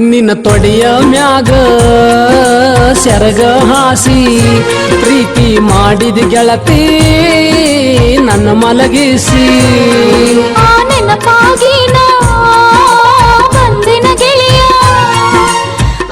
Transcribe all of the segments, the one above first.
ನಿನ್ನ ತೊಡೆಯ ಮ್ಯಾಗ ಸೆರಗ ಹಾಸಿ ಪ್ರೀತಿ ಮಾಡಿದ ಗೆಳತಿ ನನ್ನ ಮಲಗಿಸಿ ನೆನಪಾಗಿನ ಬಂದಿನ ಗೆಳೆಯ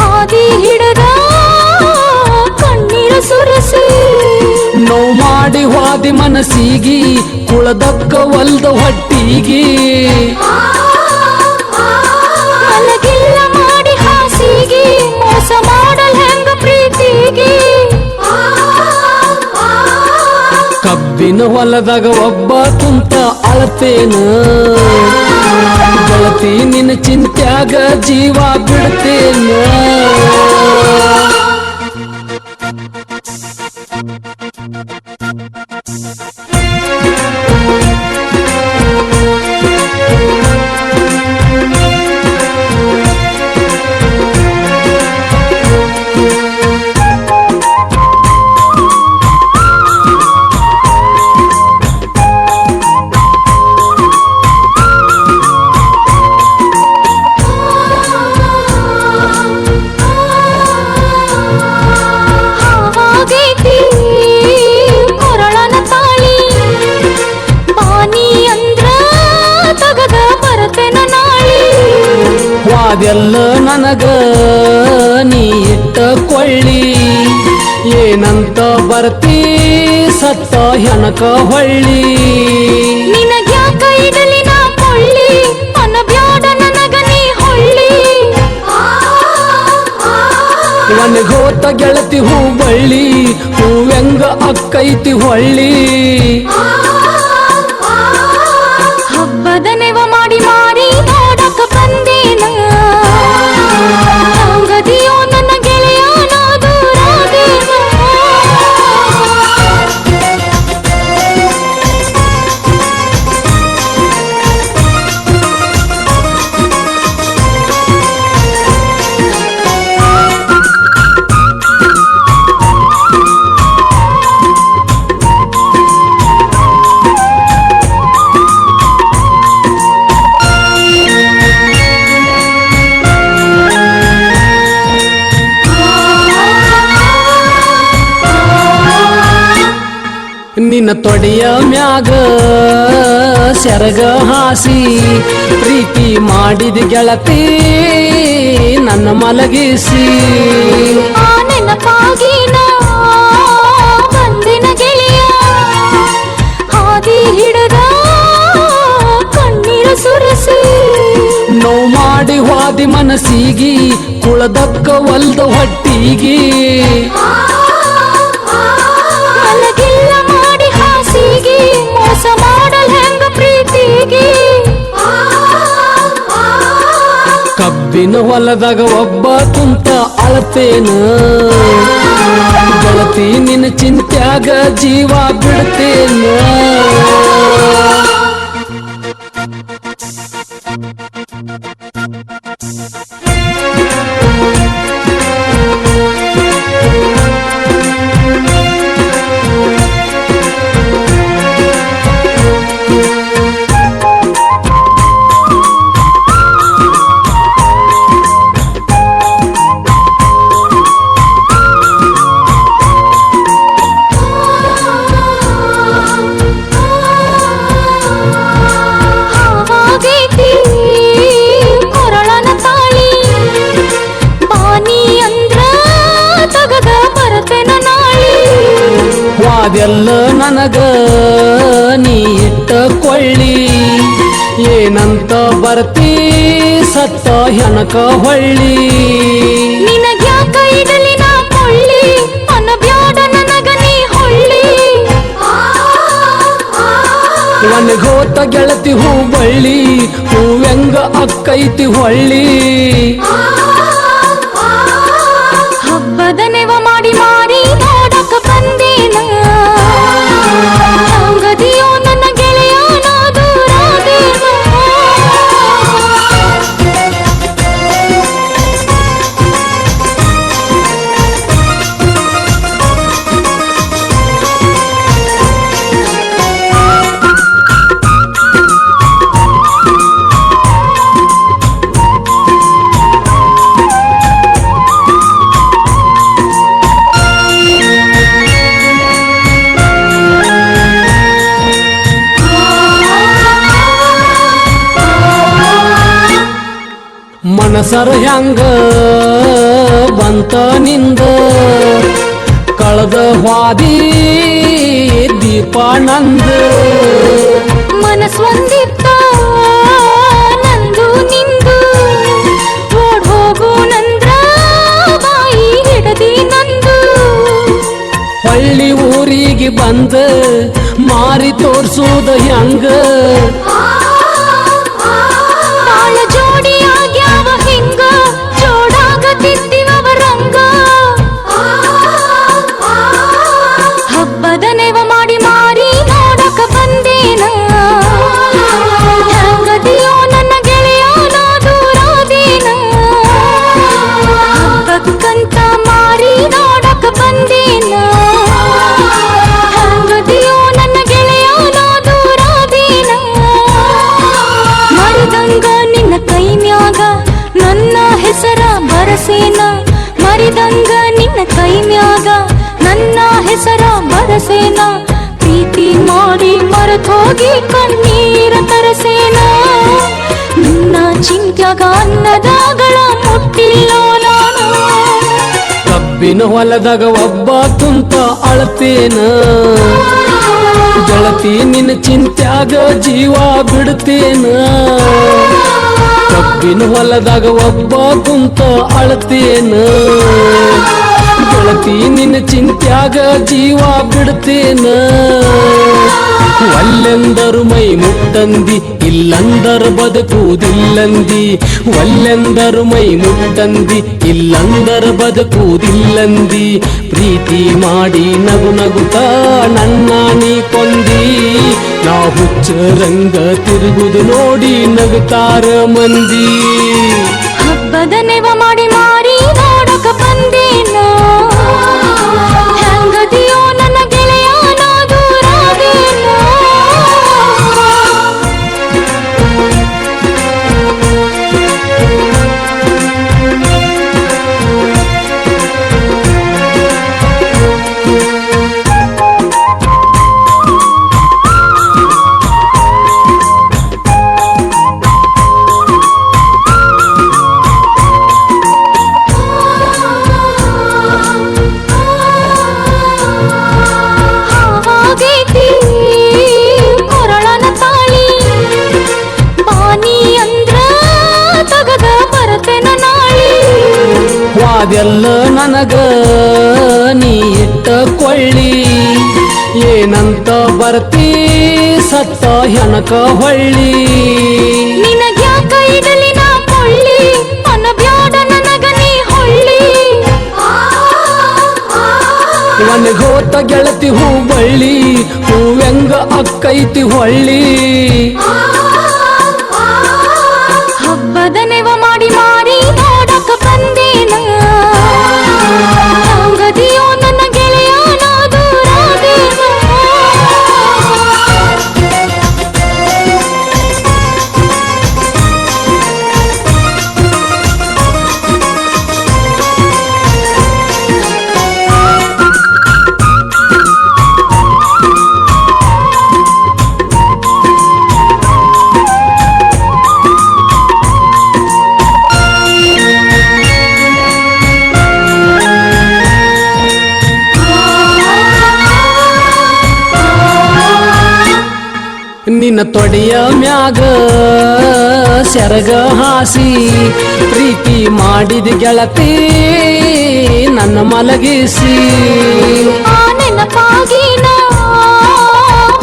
ಹಾದಿ ಹಿಡದ ಕಣ್ಣೀರ ಸುರಿಸಿ ನೋವು ಮಾಡಿ ಹೋದಿ ಮನಸ್ಸಿಗಿ ಕುಳದಕ್ಕ ಒಲ್ದ ಹೊಟ್ಟಿಗಿ ಮಲಗಿಲ್ಲ ಮಾಡಿ ಹಾಸಿಗೆ ಮೋಸ ಮಾಡಲ್ ಹೆಂಗ ಪ್ರೀತಿಗೆ ಕಬ್ಬಿನ ಹೊಲದಾಗ ಒಬ್ಬ ಕುಂತ ಅಳತೇನ ಗೆಳತಿ ನಿನ್ನ ಚಿಂತ್ಯಾಗ ಜೀವ ಬಿಡ್ತೇನ ಅದೆಲ್ಲ ನನಗ ನೀ ಇಟ್ಟ ಕೊಳ್ಳಿ ಏನಂತ ಬರ್ತೀ ಸತ್ತ ಹೆಣಕ ಹೊಳ್ಳಿ ನಿನಗ್ಯಾಕ ಇಡಲಿ ನಾ ಕೊಳ್ಳಿ ಅನಬ್ಯಾಡ ನನಗ ನೀ ಹೊಳ್ಳಿ ಒಣಗೋತ ಗೆಳತಿ ಹೂ ಬಳ್ಳಿ ಹೂವೆಂಗ ಅಕ್ಕೈತಿ ಹೊಳ್ಳಿ ಹಬ್ಬದ ನೆವ ಮಾಡಿ ಮಾರಿ ನೋಡಕ ಬಂದೇನ ಗದಿಯೋ ನನ್ನ ಗೆಳೆಯ ನಾ ದೂರಾದೇನ ನಿನ್ನ ತೊಡೆಯ ಮ್ಯಾಗ ಸೆರಗ ಹಾಸಿ ಪ್ರೀತಿ ಮಾಡಿದ ಗೆಳತಿ ನನ್ನ ಮಲಗಿಸಿ ನೆನಪಾಗಿನ ಬಂದಿನ ಗೆಳೆಯ ಹಾದಿ ಹಿಡದ ಕಣ್ಣೀರ ಸುರಿಸಿ ನೋವು ಮಾಡಿ ಹೋದಿ ಮನಸ್ಸಿಗಿ ಕುಳದಕ್ಕ ಒಲ್ದ ಹೊಟ್ಟಿಗಿ ಮಲಗಿಲ್ಲ ಮಾಡಿ ಹಾಸಿಗೆ ಮೋಸ ಮಾಡಲ್ ಹೆಂಗ ಪ್ರೀತಿಗೆ ಕಬ್ಬಿನ ಹೊಲದಾಗ ಒಬ್ಬ ಕುಂತ ಅಳತೇನ ಗೆಳತಿ ನಿನ್ನ ಚಿಂತ್ಯಾಗ ಜೀವ ಬಿಡ್ತೇನ ಅದೆಲ್ಲ ನನಗ ನೀ ಇಟ್ಟ ಕೊಳ್ಳಿ ಏನಂತ ಬರ್ತೀ ಸತ್ತ ಹೆಣಕ ಹೊಳ್ಳಿ ನಿನಗ್ಯಾಕ ಇಡಲಿ ನಾ ಕೊಳ್ಳಿ ಅನಬ್ಯಾಡ ನನಗ ನೀ ಹೊಳ್ಳಿ ಒಣಗೋತ ಗೆಳತಿ ಹೂ ಬಳ್ಳಿ ಹೂವೆಂಗ ಅಕ್ಕೈತಿ ಹೊಳ್ಳಿ ಹಬ್ಬದ ನೆವ ಮಾಡಿ ಮಾರಿ ನೋಡಕ ಬಂದೇನ ಗದಿಯೋ ನನ್ನ ಗೆಳೆಯ ನಾ ದೂರಾದೇನ ಮನಸರ ಹ್ಯಾಂಗ ಬಂತ ನಿಂದ ಕಳೆದ ಹಾದಿ ದೀಪಾನಂದ ಮನಸ್ಸೊಂದಿತ್ತ ನಂದು ನಿಂದು ಓಡ್ ಹೋಗು ನಂದ್ರ ಬಾಯಿ ಹಿಡದಿ ನಂದು ಹಳ್ಳಿ ಊರಿಗೆ ಬಂದ ಮಾರಿ ತೋರ್ಸುದ ಹ್ಯಾಂಗ ಬಾಳ ಜೋಡಿ ಆಗ್ಯಾವ ಹಿಂಗ ಜೋಡಾಗತಿದ್ದಿವವ ರಂಗ ಹಬ್ಬದ ನೆವ ಮಾಡಿ ಮಾರಿ ನೋಡಕ ಬಂದೇನ ಹೆಂಗದಿಯೋ ನನ್ನ ಗೆಳೆಯ ನಾ ದೂರಾದೇನ ಹಬ್ಬಕ್ಕಂತ ಮಾರಿ ನೋಡಕ ಬಂದೇನ ಹೆಂಗದಿಯೋ ನನ್ನ ಗೆಳೆಯ ನಾ ದೂರಾದೇನ ಮರಿದಂಗ ನಿನ್ನ ಕೈ ಮ್ಯಾಗ ನನ್ನ ಹೆಸರ ಬರಸೇನ ಮರಿದಂಗ ನಿನ್ನ ಕೈ ಮ್ಯಾಗ ನನ್ನ ಹೆಸರ ಬರಸೇನ ಪ್ರೀತಿ ಮಾಡಿ ಮರೆತೋಗಿ ಕಣ್ಣೀರ ತರಸೇನ ನಿನ್ನ ಚಿಂತ್ಯಾಗ ಅನ್ನದಾಗಳ ಮುಟ್ಟಿಲ್ಲೋ ನಾನು ಕಬ್ಬಿನ ಹೊಲದಾಗ ಒಬ್ಬ ಕುಂತ ಅಳತೇನ ಗೆಳತಿ ನಿನ್ನ ಚಿಂತ್ಯಾಗ ಜೀವ ಬಿಡ್ತೇನ ಕಬ್ಬಿನ ಹೊಲದಾಗ ಒಬ್ಬ ಕುಂತ ಅಳತೇನ ಗೆಳತಿ ನಿನ್ನ ಚಿಂತ್ಯಾಗ ಜೀವ ಬಿಡ್ತೇನ ಒಲ್ಲೆಂದರು ಮೈ ಮುಟ್ಟಂದಿ ಇಲ್ಲಂದರ ಬದುಕುವುದಿಲ್ಲಂದಿ ಒಲ್ಲೆಂದರು ಮೈ ಮುಟ್ಟಂದಿ ಇಲ್ಲಂದರ ಬದುಕುವುದಿಲ್ಲಂದಿ ಪ್ರೀತಿ ಮಾಡಿ ನಗು ನಗುತ್ತ ನನ್ನ ನೀ ಕೊಂದಿ ನಾ ಹುಚ್ಚರಂಗ ತಿರುಗುದು ನೋಡಿ ನಗುತ್ತಾರ ಮಂದಿ ಹಬ್ಬದ ನೆವ ಮಾಡಿ ಮಾರಿ ನೋಡಕ ಬಂದೇನ ಹೆಂಗದಿಯೋ ನನ್ನ ಗೆಳೆಯ ನಾ ದೂರಾದೇನ ಹಾಗೈತಿ ಕೊರಳನ ತಾಳಿ ಬಾನಿ ಅಂದ್ರ ತಗದ ಬರತೆನ ನಾಳಿ ವಾದೆಲ್ಲ ನನಗ ನೀ ಇಟ್ಟ ಕೊಳ್ಳಿ ಏನಂತ ಬರ್ತೀ ಸತ್ತ ಹೆಣಕ ಹೊಳ್ಳಿ ನಿನಗ್ಯಾಕ ಇಡಲಿ ನಾ ಕೊಳ್ಳಿ ಅನಬ್ಯಾಡ ನನಗ ನೀ ಹೊಳ್ಳಿ ಒಣಗೋತ ಗೆಳತಿ ಹೂ ಬಳ್ಳಿ ಹೂವೆಂಗ ಅಕ್ಕೈತಿ ಹೊಳ್ಳಿ ಹಬ್ಬದ ನೆವ ಮಾಡಿ ಮಾರಿ ನೋಡಕ ಬಂದೇನ ಹೆಂಗದಿಯೋ ನನ್ನ ಗೆಳೆಯ ನಾ ದೂರಾದೇನ ನಿನ್ನ ತೊಡೆಯ ಮ್ಯಾಗ ಸೆರಗ ಹಾಸಿ ಪ್ರೀತಿ ಮಾಡಿದ ಗೆಳತಿ ನನ್ನ ಮಲಗಿಸಿ ಆ ನೆನಪಾಗಿ ನಾ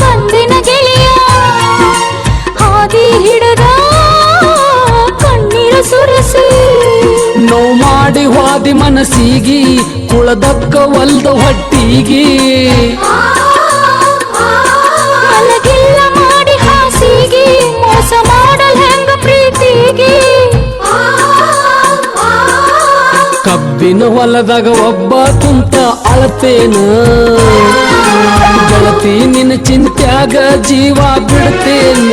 ಬಂದಿನ ಗೆಳೆಯ ಹಾದಿ ಹಿಡದ ಕಣ್ಣೀರ ಸುರಿಸಿ ನೋವು ಮಾಡಿ ಹೋದಿ ಮನಸ್ಸಿಗಿ ಕುಳದಕ್ಕ ಒಲ್ದ ಹೊಟ್ಟಿಗಿ ಮಲಗಿಲ್ಲ ಮಾಡಿ ಹಾಸಿಗೆ ಮೋಸ ಮಾಡಲ್ ಹೆಂಗ ಪ್ರೀತಿಗೆ ಕಬ್ಬಿನ ಹೊಲದಾಗ ಒಬ್ಬ ಕುಂತ ಅಳತೇನ ಗೆಳತಿ ನಿನ್ನ ಚಿಂತ್ಯಾಗ ಜೀವ ಬಿಡ್ತೇನ